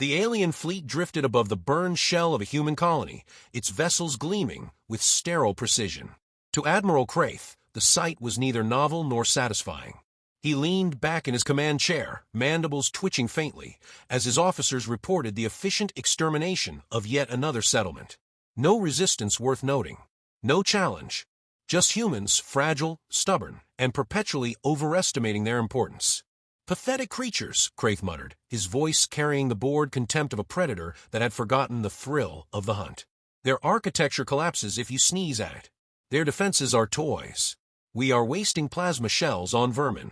The alien fleet drifted above the burned shell of a human colony, its vessels gleaming with sterile precision. To Admiral Craith, the sight was neither novel nor satisfying. He leaned back in his command chair, mandibles twitching faintly, as his officers reported the efficient extermination of yet another settlement. No resistance worth noting. No challenge. Just humans, fragile, stubborn, and perpetually overestimating their importance. Pathetic creatures, Craith muttered, his voice carrying the bored contempt of a predator that had forgotten the thrill of the hunt. Their architecture collapses if you sneeze at it. Their defenses are toys. We are wasting plasma shells on vermin.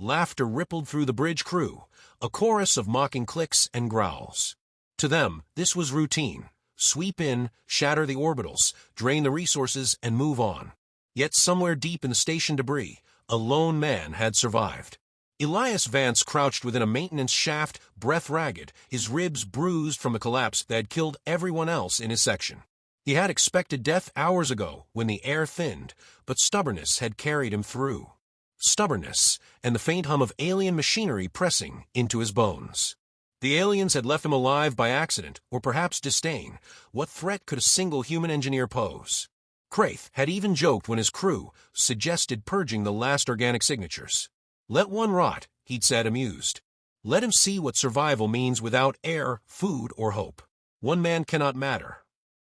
Laughter rippled through the bridge crew, a chorus of mocking clicks and growls. To them, this was routine. Sweep in, shatter the orbitals, drain the resources, and move on. Yet somewhere deep in the station debris, a lone man had survived. Elias Vance crouched within a maintenance shaft, breath ragged, his ribs bruised from the collapse that had killed everyone else in his section. He had expected death hours ago when the air thinned, but stubbornness had carried him through. Stubbornness, and the faint hum of alien machinery pressing into his bones. The aliens had left him alive by accident, or perhaps disdain. What threat could a single human engineer pose? Craith had even joked when his crew suggested purging the last organic signatures. Let one rot, he'd said, amused. Let him see what survival means without air, food, or hope. One man cannot matter.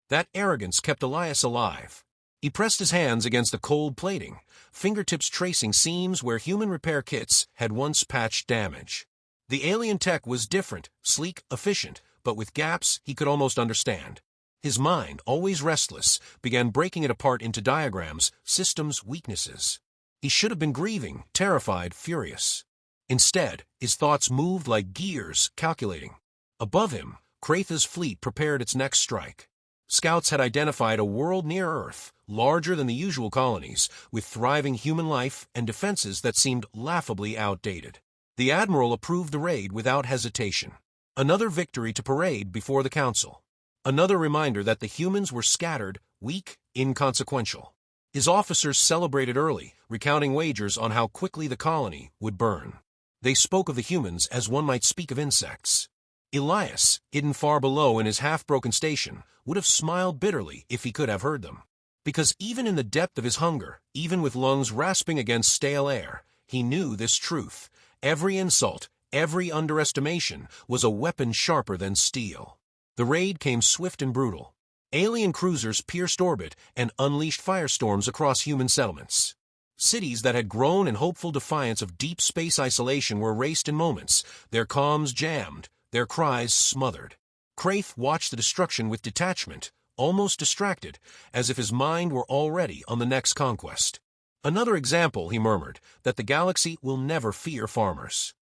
That arrogance kept Elias alive. He pressed his hands against the cold plating, fingertips tracing seams where human repair kits had once patched damage. The alien tech was different, sleek, efficient, but with gaps he could almost understand. His mind, always restless, began breaking it apart into diagrams, systems, weaknesses. He should have been grieving, terrified, furious. Instead, his thoughts moved like gears, calculating. Above him, Craith's fleet prepared its next strike. Scouts had identified a world near Earth, larger than the usual colonies, with thriving human life and defenses that seemed laughably outdated. The Admiral approved the raid without hesitation. Another victory to parade before the Council. Another reminder that the humans were scattered, weak, inconsequential. His officers celebrated early, recounting wagers on how quickly the colony would burn. They spoke of the humans as one might speak of insects. Elias, hidden far below in his half-broken station, would have smiled bitterly if he could have heard them. Because even in the depth of his hunger, even with lungs rasping against stale air, he knew this truth. Every insult, every underestimation was a weapon sharper than steel. The raid came swift and brutal. Alien cruisers pierced orbit and unleashed firestorms across human settlements. Cities that had grown in hopeful defiance of deep space isolation were erased in moments, their comms jammed, their cries smothered. Craith watched the destruction with detachment, almost distracted, as if his mind were already on the next conquest. Another example, he murmured, that the galaxy will never fear farmers.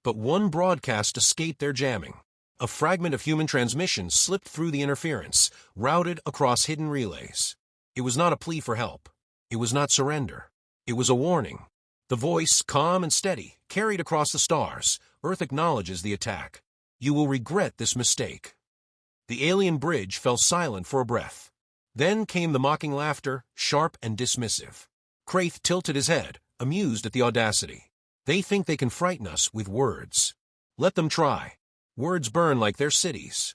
But one broadcast escaped their jamming. A fragment of human transmission slipped through the interference, routed across hidden relays. It was not a plea for help. It was not surrender. It was a warning. The voice, calm and steady, carried across the stars. Earth acknowledges the attack. You will regret this mistake. The alien bridge fell silent for a breath. Then came the mocking laughter, sharp and dismissive. Craith tilted his head, amused at the audacity. They think they can frighten us with words. Let them try. Words burn like their cities.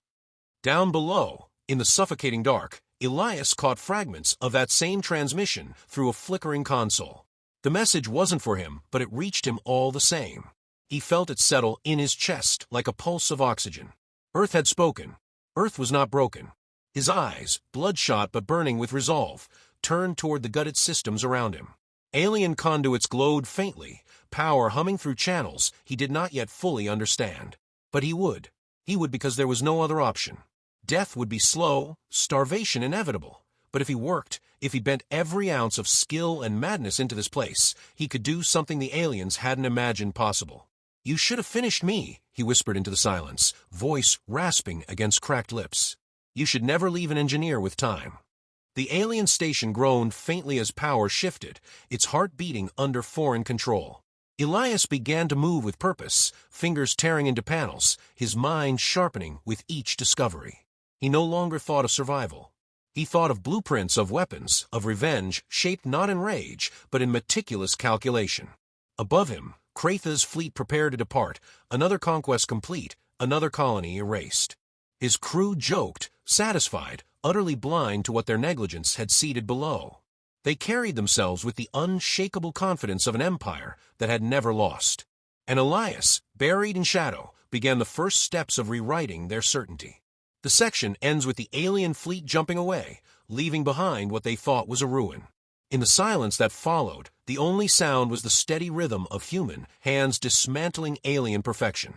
Down below, in the suffocating dark, Elias caught fragments of that same transmission through a flickering console. The message wasn't for him, but it reached him all the same. He felt it settle in his chest like a pulse of oxygen. Earth had spoken. Earth was not broken. His eyes, bloodshot but burning with resolve, turned toward the gutted systems around him. Alien conduits glowed faintly, power humming through channels he did not yet fully understand. But he would. He would because there was no other option. Death would be slow, starvation inevitable. But if he worked, if he bent every ounce of skill and madness into this place, he could do something the aliens hadn't imagined possible. You should have finished me, he whispered into the silence, voice rasping against cracked lips. You should never leave an engineer with time. The alien station groaned faintly as power shifted, its heart beating under foreign control. Elias began to move with purpose, fingers tearing into panels, his mind sharpening with each discovery. He no longer thought of survival. He thought of blueprints of weapons, of revenge, shaped not in rage, but in meticulous calculation. Above him, Craith's fleet prepared to depart, another conquest complete, another colony erased. His crew joked, satisfied, utterly blind to what their negligence had seeded below. They carried themselves with the unshakable confidence of an empire that had never lost. And Elias, buried in shadow, began the first steps of rewriting their certainty. The section ends with the alien fleet jumping away, leaving behind what they thought was a ruin. In the silence that followed, the only sound was the steady rhythm of human hands dismantling alien perfection.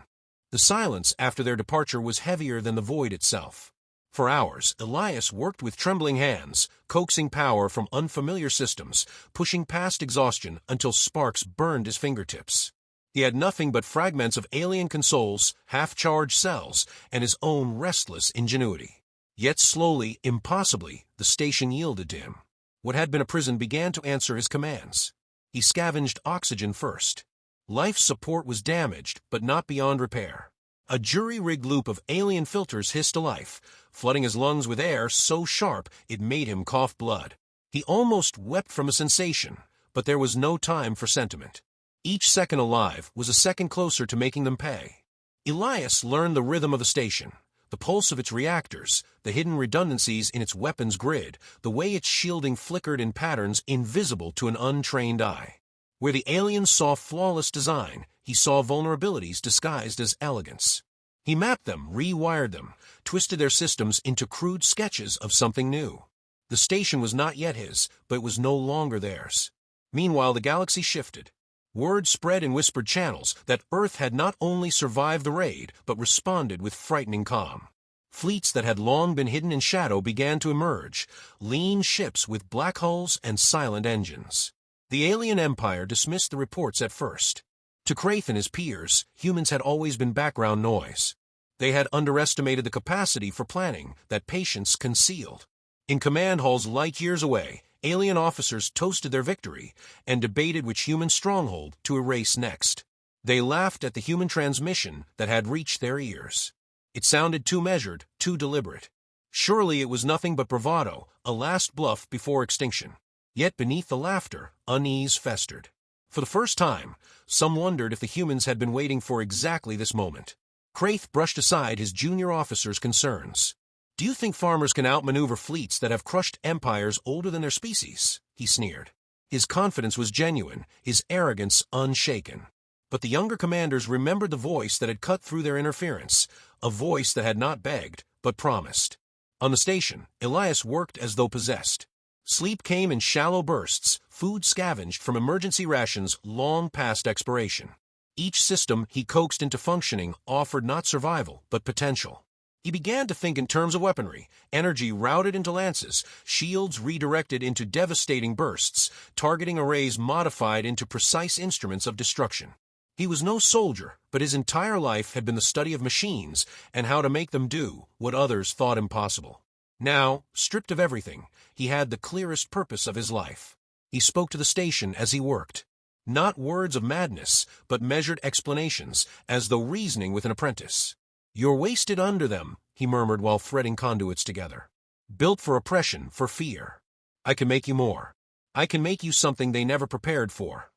The silence after their departure was heavier than the void itself. For hours, Elias worked with trembling hands, coaxing power from unfamiliar systems, pushing past exhaustion until sparks burned his fingertips. He had nothing but fragments of alien consoles, half-charged cells, and his own restless ingenuity. Yet slowly, impossibly, the station yielded to him. What had been a prison began to answer his commands. He scavenged oxygen first. Life support was damaged, but not beyond repair. A jury-rigged loop of alien filters hissed to life, flooding his lungs with air so sharp it made him cough blood. He almost wept from a sensation, but there was no time for sentiment. Each second alive was a second closer to making them pay. Elias learned the rhythm of the station, the pulse of its reactors, the hidden redundancies in its weapons grid, the way its shielding flickered in patterns invisible to an untrained eye. Where the aliens saw flawless design, he saw vulnerabilities disguised as elegance. He mapped them, rewired them, twisted their systems into crude sketches of something new. The station was not yet his, but it was no longer theirs. Meanwhile, the galaxy shifted. Word spread in whispered channels that Earth had not only survived the raid, but responded with frightening calm. Fleets that had long been hidden in shadow began to emerge, lean ships with black hulls and silent engines. The alien empire dismissed the reports at first. To Kraith and his peers, humans had always been background noise. They had underestimated the capacity for planning that patience concealed. In command halls light years away, alien officers toasted their victory and debated which human stronghold to erase next. They laughed at the human transmission that had reached their ears. It sounded too measured, too deliberate. Surely it was nothing but bravado, a last bluff before extinction. Yet beneath the laughter, unease festered. For the first time, some wondered if the humans had been waiting for exactly this moment. Kraith brushed aside his junior officer's concerns. "Do you think farmers can outmaneuver fleets that have crushed empires older than their species?" he sneered. His confidence was genuine, his arrogance unshaken. But the younger commanders remembered the voice that had cut through their interference, a voice that had not begged, but promised. On the station, Elias worked as though possessed. Sleep came in shallow bursts, food scavenged from emergency rations long past expiration. Each system he coaxed into functioning offered not survival, but potential. He began to think in terms of weaponry, energy routed into lances, shields redirected into devastating bursts, targeting arrays modified into precise instruments of destruction. He was no soldier, but his entire life had been the study of machines and how to make them do what others thought impossible. Now, stripped of everything, he had the clearest purpose of his life. He spoke to the station as he worked. Not words of madness, but measured explanations, as though reasoning with an apprentice. "You're wasted under them," he murmured while threading conduits together. "Built for oppression, for fear. I can make you more. I can make you something they never prepared for."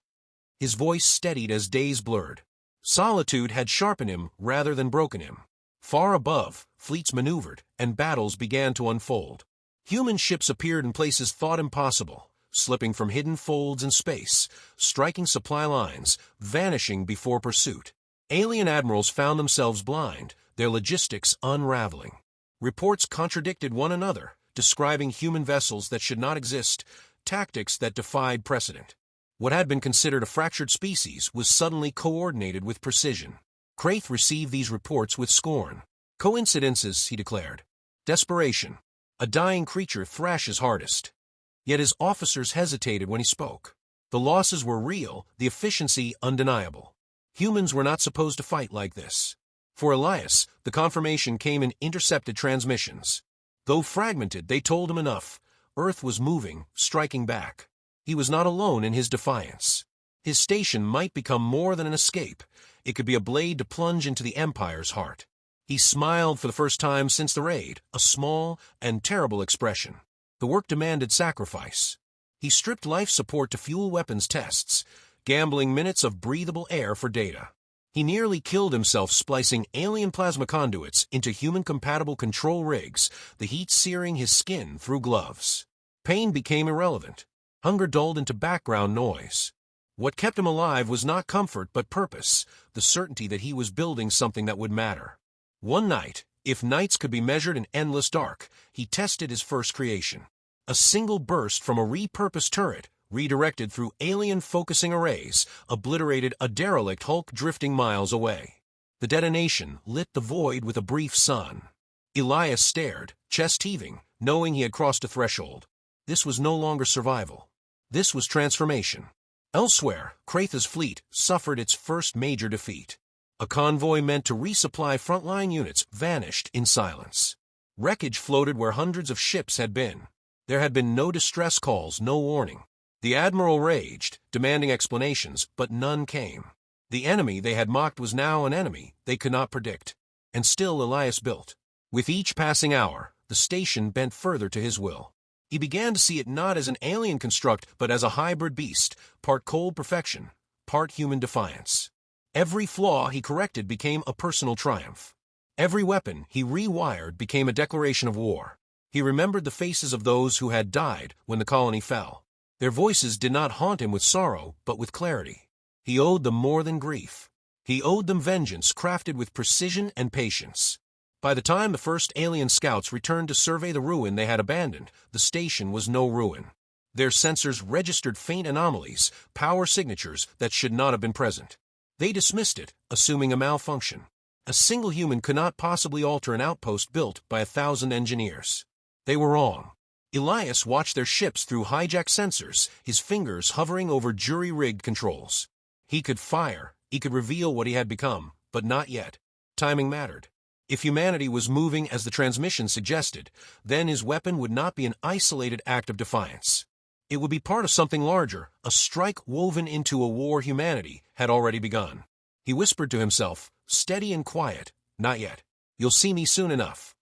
His voice steadied as days blurred. Solitude had sharpened him rather than broken him. Far above, fleets maneuvered, and battles began to unfold. Human ships appeared in places thought impossible, slipping from hidden folds in space, striking supply lines, vanishing before pursuit. Alien admirals found themselves blind, their logistics unraveling. Reports contradicted one another, describing human vessels that should not exist, tactics that defied precedent. What had been considered a fractured species was suddenly coordinated with precision. Kraith received these reports with scorn. "Coincidences," he declared. "Desperation. A dying creature thrashes hardest." Yet his officers hesitated when he spoke. The losses were real, the efficiency undeniable. Humans were not supposed to fight like this. For Elias, the confirmation came in intercepted transmissions. Though fragmented, they told him enough. Earth was moving, striking back. He was not alone in his defiance. His station might become more than an escape. It could be a blade to plunge into the Empire's heart. He smiled for the first time since the raid, a small and terrible expression. The work demanded sacrifice. He stripped life support to fuel weapons tests, gambling minutes of breathable air for data. He nearly killed himself splicing alien plasma conduits into human-compatible control rigs, the heat searing his skin through gloves. Pain became irrelevant. Hunger dulled into background noise. What kept him alive was not comfort but purpose, the certainty that he was building something that would matter. One night, if nights could be measured in endless dark, he tested his first creation. A single burst from a repurposed turret, redirected through alien focusing arrays, obliterated a derelict hulk drifting miles away. The detonation lit the void with a brief sun. Elias stared, chest heaving, knowing he had crossed a threshold. This was no longer survival. This was transformation. Elsewhere, Kraitha's fleet suffered its first major defeat. A convoy meant to resupply frontline units vanished in silence. Wreckage floated where hundreds of ships had been. There had been no distress calls, no warning. The admiral raged, demanding explanations, but none came. The enemy they had mocked was now an enemy they could not predict. And still Elias built. With each passing hour, the station bent further to his will. He began to see it not as an alien construct, but as a hybrid beast, part cold perfection, part human defiance. Every flaw he corrected became a personal triumph. Every weapon he rewired became a declaration of war. He remembered the faces of those who had died when the colony fell. Their voices did not haunt him with sorrow, but with clarity. He owed them more than grief. He owed them vengeance crafted with precision and patience. By the time the first alien scouts returned to survey the ruin they had abandoned, the station was no ruin. Their sensors registered faint anomalies, power signatures that should not have been present. They dismissed it, assuming a malfunction. A single human could not possibly alter an outpost built by 1,000 engineers. They were wrong. Elias watched their ships through hijacked sensors, his fingers hovering over jury-rigged controls. He could fire, he could reveal what he had become, but not yet. Timing mattered. If humanity was moving as the transmission suggested, then his weapon would not be an isolated act of defiance. It would be part of something larger, a strike woven into a war humanity had already begun. He whispered to himself, steady and quiet, not yet. You'll see me soon enough.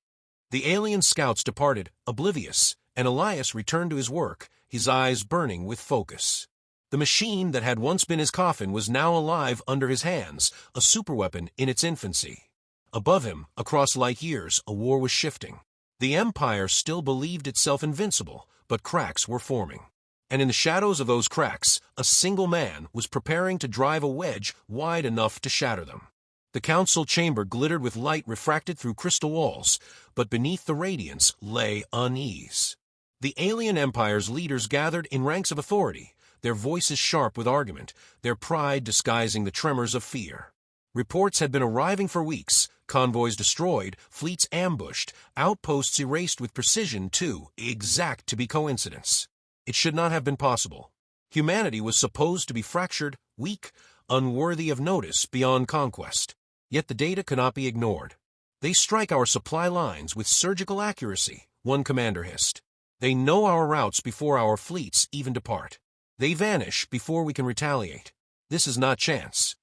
The alien scouts departed, oblivious, and Elias returned to his work, his eyes burning with focus. The machine that had once been his coffin was now alive under his hands, a superweapon in its infancy. Above him, across light years, a war was shifting. The Empire still believed itself invincible, but cracks were forming. And in the shadows of those cracks, a single man was preparing to drive a wedge wide enough to shatter them. The council chamber glittered with light refracted through crystal walls, but beneath the radiance lay unease. The alien empire's leaders gathered in ranks of authority, their voices sharp with argument, their pride disguising the tremors of fear. Reports had been arriving for weeks, convoys destroyed, fleets ambushed, outposts erased with precision too exact to be coincidence. It should not have been possible. Humanity was supposed to be fractured, weak, unworthy of notice beyond conquest. Yet the data cannot be ignored. They strike our supply lines with surgical accuracy, one commander hissed. They know our routes before our fleets even depart. They vanish before we can retaliate. This is not chance.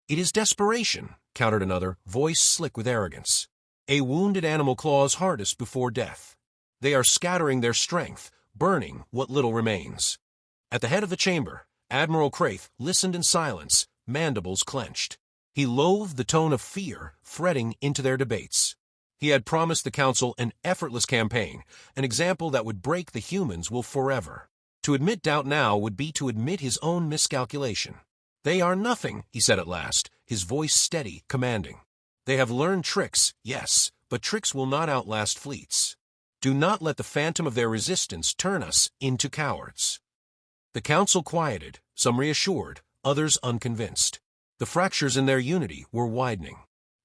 It is desperation, countered another, voice slick with arrogance. A wounded animal claws hardest before death. They are scattering their strength, burning what little remains. At the head of the chamber, Admiral Kraith listened in silence, mandibles clenched. He loathed the tone of fear threading into their debates. He had promised the council an effortless campaign, an example that would break the humans' will forever. To admit doubt now would be to admit his own miscalculation. They are nothing, he said at last, his voice steady, commanding. They have learned tricks, yes, but tricks will not outlast fleets. Do not let the phantom of their resistance turn us into cowards. The council quieted, some reassured, others unconvinced. The fractures in their unity were widening.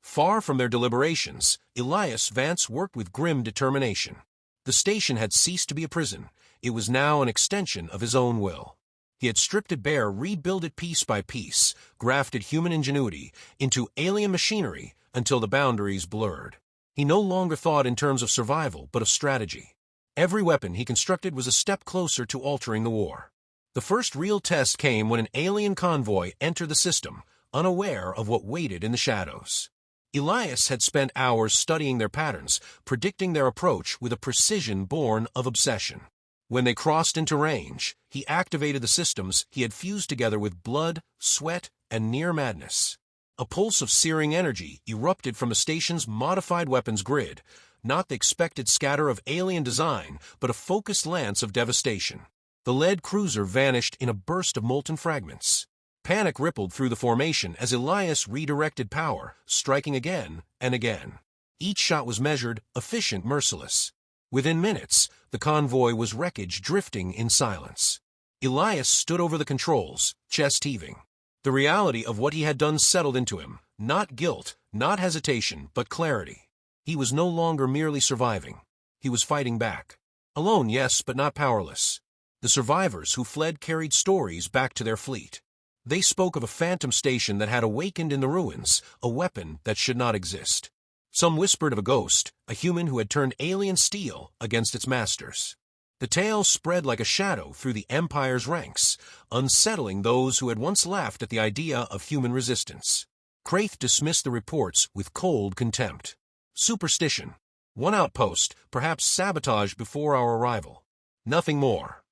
Far from their deliberations, Elias Vance worked with grim determination. The station had ceased to be a prison. It was now an extension of his own will. He had stripped it bare, rebuilt it piece by piece, grafted human ingenuity into alien machinery until the boundaries blurred. He no longer thought in terms of survival, but of strategy. Every weapon he constructed was a step closer to altering the war. The first real test came when an alien convoy entered the system, unaware of what waited in the shadows. Elias had spent hours studying their patterns, predicting their approach with a precision born of obsession. When they crossed into range, he activated the systems he had fused together with blood, sweat, and near madness. A pulse of searing energy erupted from the station's modified weapons grid, not the expected scatter of alien design, but a focused lance of devastation. The lead cruiser vanished in a burst of molten fragments. Panic rippled through the formation as Elias redirected power, striking again and again. Each shot was measured, efficient, merciless. Within minutes, the convoy was wreckage drifting in silence. Elias stood over the controls, chest heaving. The reality of what he had done settled into him, not guilt, not hesitation, but clarity. He was no longer merely surviving. He was fighting back. Alone, yes, but not powerless. The survivors who fled carried stories back to their fleet. They spoke of a phantom station that had awakened in the ruins, a weapon that should not exist. Some whispered of a ghost, a human who had turned alien steel against its masters. The tale spread like a shadow through the Empire's ranks, unsettling those who had once laughed at the idea of human resistance. Kraith dismissed the reports with cold contempt. Superstition. One outpost, perhaps sabotage before our arrival. Nothing more.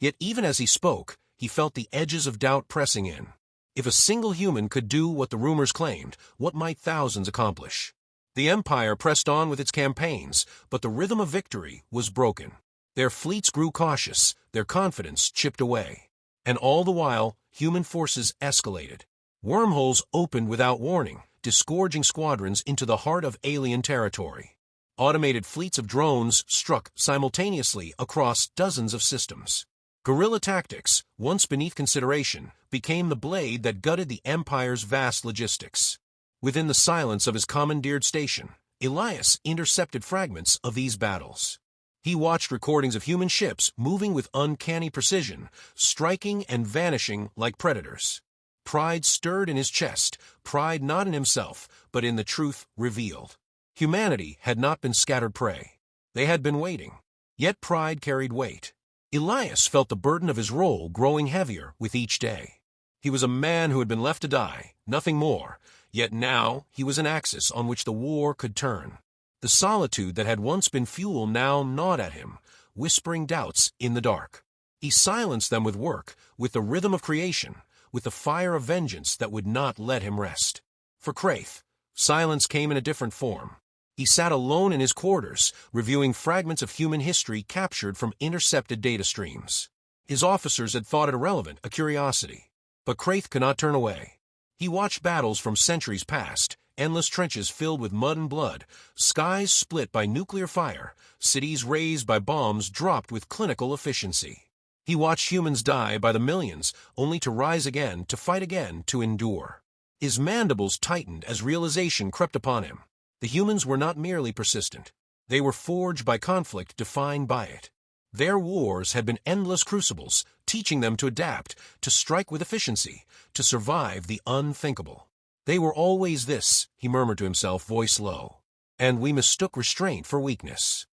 Yet even as he spoke, he felt the edges of doubt pressing in. If a single human could do what the rumors claimed, what might thousands accomplish? The Empire pressed on with its campaigns, but the rhythm of victory was broken. Their fleets grew cautious, their confidence chipped away. And all the while, human forces escalated. Wormholes opened without warning, disgorging squadrons into the heart of alien territory. Automated fleets of drones struck simultaneously across dozens of systems. Guerrilla tactics, once beneath consideration, became the blade that gutted the Empire's vast logistics. Within the silence of his commandeered station, Elias intercepted fragments of these battles. He watched recordings of human ships moving with uncanny precision, striking and vanishing like predators. Pride stirred in his chest, pride not in himself, but in the truth revealed. Humanity had not been scattered prey. They had been waiting. Yet pride carried weight. Elias felt the burden of his role growing heavier with each day. He was a man who had been left to die, nothing more, yet now he was an axis on which the war could turn. The solitude that had once been fuel now gnawed at him, whispering doubts in the dark. He silenced them with work, with the rhythm of creation, with the fire of vengeance that would not let him rest. For Kraith, silence came in a different form. He sat alone in his quarters, reviewing fragments of human history captured from intercepted data streams. His officers had thought it irrelevant, a curiosity. But Kraith could not turn away. He watched battles from centuries past, endless trenches filled with mud and blood, skies split by nuclear fire, cities razed by bombs dropped with clinical efficiency. He watched humans die by the millions, only to rise again, to fight again, to endure. His mandibles tightened as realization crept upon him. The humans were not merely persistent. They were forged by conflict, defined by it. Their wars had been endless crucibles, teaching them to adapt, to strike with efficiency, to survive the unthinkable. They were always this, he murmured to himself, voice low. And we mistook restraint for weakness.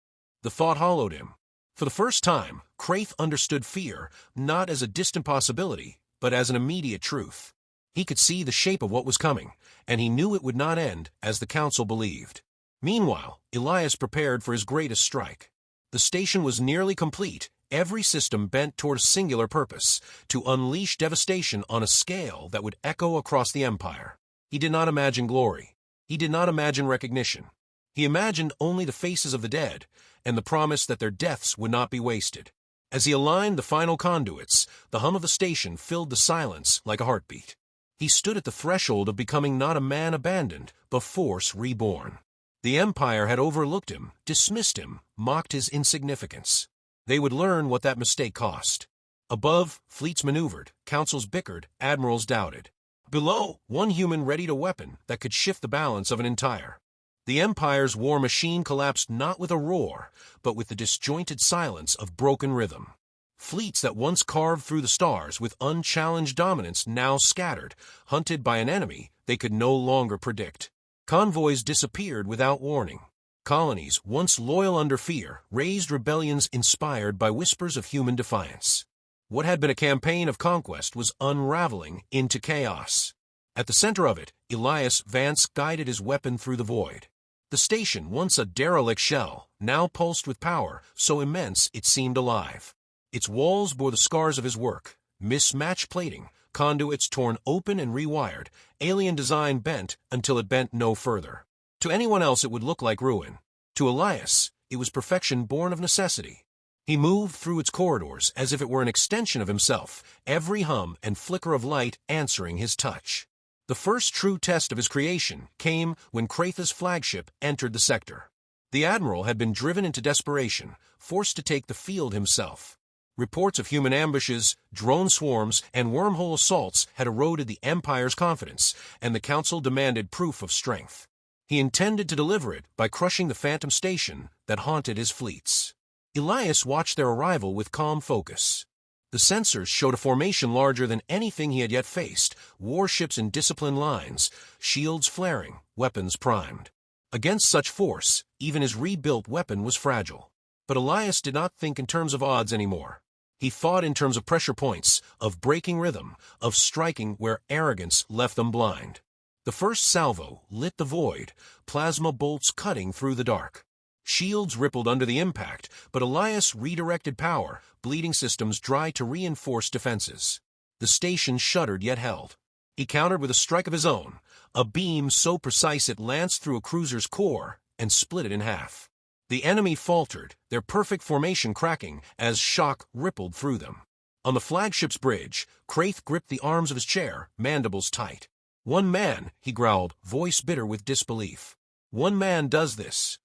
The thought hollowed him. For the first time, Kraith understood fear, not as a distant possibility, but as an immediate truth. He could see the shape of what was coming, and he knew it would not end as the Council believed. Meanwhile, Elias prepared for his greatest strike. The station was nearly complete, every system bent toward a singular purpose, to unleash devastation on a scale that would echo across the Empire. He did not imagine glory. He did not imagine recognition. He imagined only the faces of the dead, and the promise that their deaths would not be wasted. As he aligned the final conduits, the hum of the station filled the silence like a heartbeat. He stood at the threshold of becoming not a man abandoned, but force reborn. The Empire had overlooked him, dismissed him, mocked his insignificance. They would learn what that mistake cost. Above, fleets maneuvered, councils bickered, admirals doubted. Below, one human readied a weapon that could shift the balance of an entire. The Empire's war machine collapsed not with a roar, but with the disjointed silence of broken rhythm. Fleets that once carved through the stars with unchallenged dominance now scattered, hunted by an enemy they could no longer predict. Convoys disappeared without warning. Colonies, once loyal under fear, raised rebellions inspired by whispers of human defiance. What had been a campaign of conquest was unraveling into chaos. At the center of it, Elias Vance guided his weapon through the void. The station, once a derelict shell, now pulsed with power, so immense it seemed alive. Its walls bore the scars of his work, mismatched plating, conduits torn open and rewired, alien design bent until it bent no further. To anyone else it would look like ruin. To Elias, it was perfection born of necessity. He moved through its corridors as if it were an extension of himself, every hum and flicker of light answering his touch. The first true test of his creation came when Kraith's flagship entered the sector. The admiral had been driven into desperation, forced to take the field himself. Reports of human ambushes, drone swarms, and wormhole assaults had eroded the Empire's confidence, and the Council demanded proof of strength. He intended to deliver it by crushing the phantom station that haunted his fleets. Elias watched their arrival with calm focus. The sensors showed a formation larger than anything he had yet faced, warships in disciplined lines, shields flaring, weapons primed. Against such force, even his rebuilt weapon was fragile. But Elias did not think in terms of odds anymore. He thought in terms of pressure points, of breaking rhythm, of striking where arrogance left them blind. The first salvo lit the void, plasma bolts cutting through the dark. Shields rippled under the impact, but Elias redirected power, bleeding systems dry to reinforce defenses. The station shuddered yet held. He countered with a strike of his own, a beam so precise it lanced through a cruiser's core and split it in half. The enemy faltered, their perfect formation cracking as shock rippled through them. On the flagship's bridge, Kraith gripped the arms of his chair, mandibles tight. "One man," he growled, voice bitter with disbelief. "One man does this."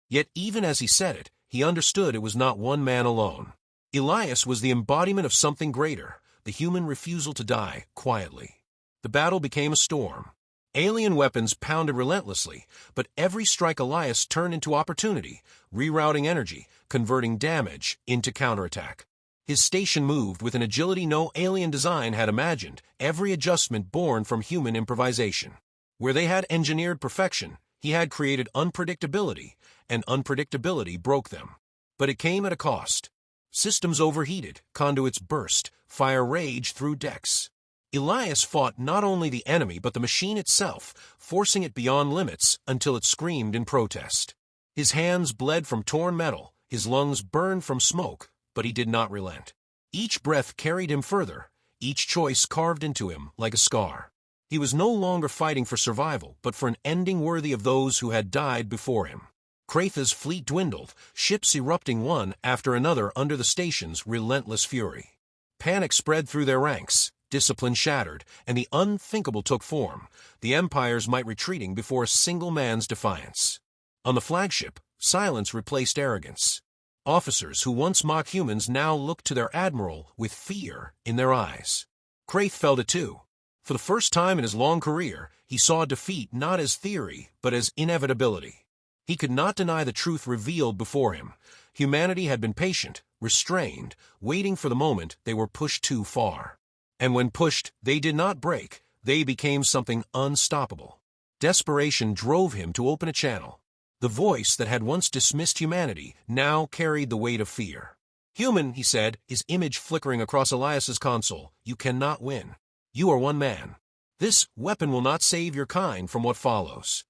Yet even as he said it, he understood it was not one man alone. Elias was the embodiment of something greater, the human refusal to die quietly. The battle became a storm. Alien weapons pounded relentlessly, but every strike Elias turned into opportunity, rerouting energy, converting damage into counterattack. His station moved with an agility no alien design had imagined, every adjustment born from human improvisation. Where they had engineered perfection, he had created unpredictability, and unpredictability broke them. But it came at a cost. Systems overheated, conduits burst, fire raged through decks. Elias fought not only the enemy but the machine itself, forcing it beyond limits until it screamed in protest. His hands bled from torn metal, his lungs burned from smoke, but he did not relent. Each breath carried him further, each choice carved into him like a scar. He was no longer fighting for survival, but for an ending worthy of those who had died before him. Kraith's fleet dwindled, ships erupting one after another under the station's relentless fury. Panic spread through their ranks. Discipline shattered, and the unthinkable took form. The empires might retreating before a single man's defiance. On the flagship, silence replaced arrogance. Officers who once mocked humans now looked to their admiral with fear in their eyes. Kraith felt it too. For the first time in his long career, he saw defeat not as theory, but as inevitability. He could not deny the truth revealed before him. Humanity had been patient, restrained, waiting for the moment they were pushed too far. And when pushed, they did not break, they became something unstoppable. Desperation drove him to open a channel. The voice that had once dismissed humanity now carried the weight of fear. "Human," he said, his image flickering across Elias's console, "you cannot win. You are one man. This weapon will not save your kind from what follows."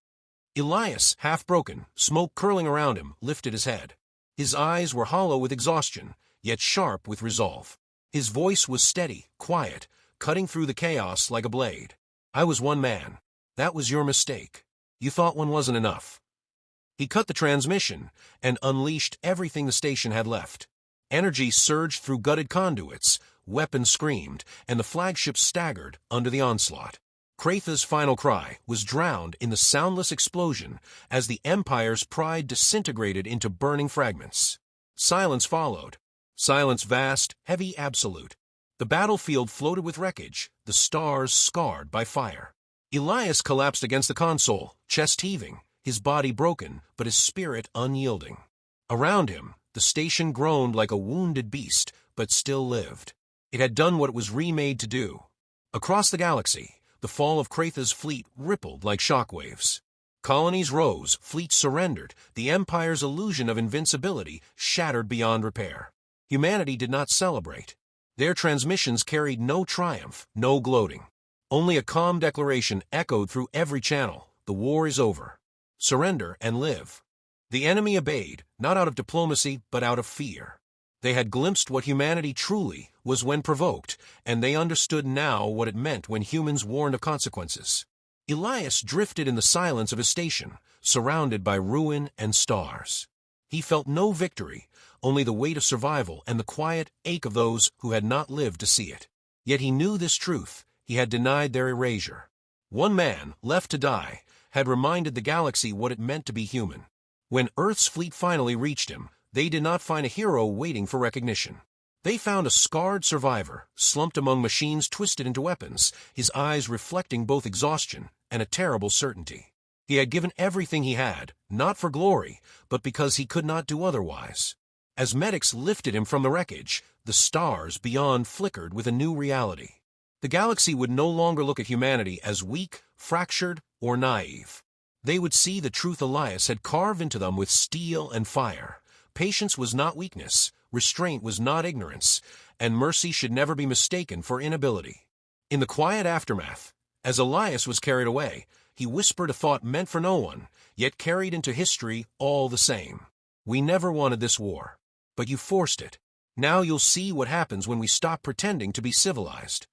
Elias, half broken, smoke curling around him, lifted his head. His eyes were hollow with exhaustion, yet sharp with resolve. His voice was steady, quiet, cutting through the chaos like a blade. "I was one man. That was your mistake. You thought one wasn't enough." He cut the transmission and unleashed everything the station had left. Energy surged through gutted conduits, weapons screamed, and the flagship staggered under the onslaught. Kraith's final cry was drowned in the soundless explosion as the Empire's pride disintegrated into burning fragments. Silence followed. Silence vast, heavy, absolute. The battlefield floated with wreckage, the stars scarred by fire. Elias collapsed against the console, chest heaving, his body broken, but his spirit unyielding. Around him, the station groaned like a wounded beast, but still lived. It had done what it was remade to do. Across the galaxy, the fall of Kraith's fleet rippled like shockwaves. Colonies rose, fleets surrendered, the Empire's illusion of invincibility shattered beyond repair. Humanity did not celebrate. Their transmissions carried no triumph, no gloating. Only a calm declaration echoed through every channel: the war is over. Surrender and live. The enemy obeyed, not out of diplomacy, but out of fear. They had glimpsed what humanity truly was when provoked, and they understood now what it meant when humans warned of consequences. Elias drifted in the silence of his station, surrounded by ruin and stars. He felt no victory, only the weight of survival and the quiet ache of those who had not lived to see it. Yet he knew this truth: he had denied their erasure. One man, left to die, had reminded the galaxy what it meant to be human. When Earth's fleet finally reached him, they did not find a hero waiting for recognition. They found a scarred survivor, slumped among machines twisted into weapons, his eyes reflecting both exhaustion and a terrible certainty. He had given everything he had, not for glory, but because he could not do otherwise. As medics lifted him from the wreckage, the stars beyond flickered with a new reality. The galaxy would no longer look at humanity as weak, fractured, or naive. They would see the truth Elias had carved into them with steel and fire. Patience was not weakness, restraint was not ignorance, and mercy should never be mistaken for inability. In the quiet aftermath, as Elias was carried away, he whispered a thought meant for no one, yet carried into history all the same. We never wanted this war, but you forced it. Now you'll see what happens when we stop pretending to be civilized.